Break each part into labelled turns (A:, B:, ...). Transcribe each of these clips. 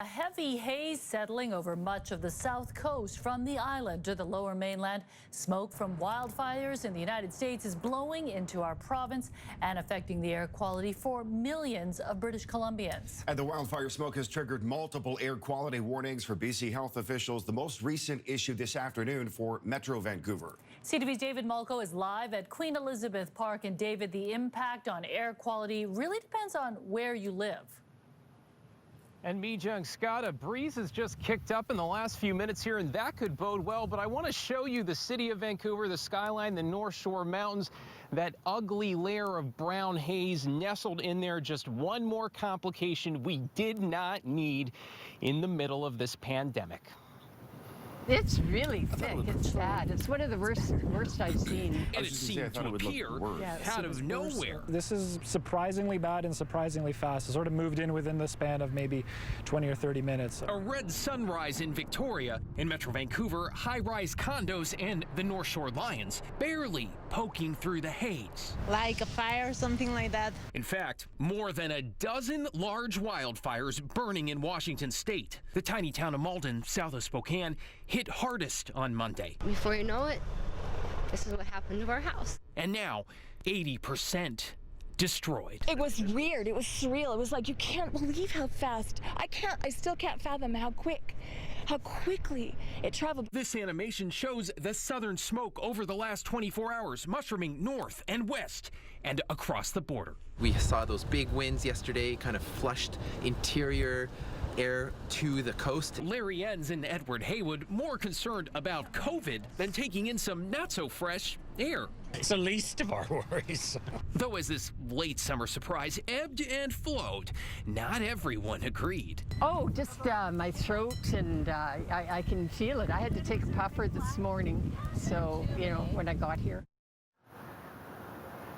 A: A heavy haze settling over much of the south coast from the island to the lower mainland. Smoke from wildfires in the United States is blowing into our province and affecting the air quality for millions of British Columbians.
B: And the wildfire smoke has triggered multiple air quality warnings for BC health officials, the most recent issued this afternoon for Metro Vancouver.
A: CTV's David Malko is live at Queen Elizabeth Park. And David, the impact on air quality really depends on where you live.
C: And Mijung Scott, a breeze has just kicked up in the last few minutes here, and that could bode well. But I want to show you the city of Vancouver, the skyline, the North Shore Mountains, that ugly layer of brown haze nestled in there. Just one more complication we did not need in the middle of this pandemic.
D: It's really thick. It's bad. It's one of the worst I've seen.
C: And it seemed to appear out of nowhere.
E: This is surprisingly bad and surprisingly fast. It sort of moved in within the span of maybe 20 or 30 minutes.
C: A red sunrise in Victoria. In Metro Vancouver, high-rise condos and the North Shore Lions barely poking through the haze.
F: Like a fire or something like that.
C: In fact, more than a dozen large wildfires burning in Washington state. The tiny town of Malden, south of Spokane, hit hardest on Monday.
G: Before you know it, this is what happened to our house.
C: And now, 80% destroyed.
H: It was weird. It was surreal. It was like, you can't believe how fast. I still can't fathom how quickly it traveled.
C: This animation shows the southern smoke over the last 24 hours, mushrooming north and west and across the border.
I: We saw those big winds yesterday, kind of flushed interior air to the coast.
C: Larry Enns and Edward Haywood more concerned about COVID than taking in some not-so-fresh air.
J: It's the least of our worries.
C: Though as this late summer surprise ebbed and flowed, not everyone agreed.
D: Oh, just my throat, and I can feel it. I had to take a puffer this morning, so, when I got here.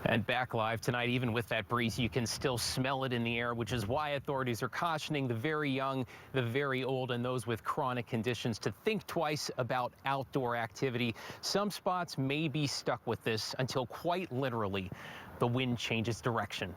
C: And back live tonight, even with that breeze, you can still smell it in the air, which is why authorities are cautioning the very young, the very old, and those with chronic conditions to think twice about outdoor activity. Some spots may be stuck with this until quite literally the wind changes direction.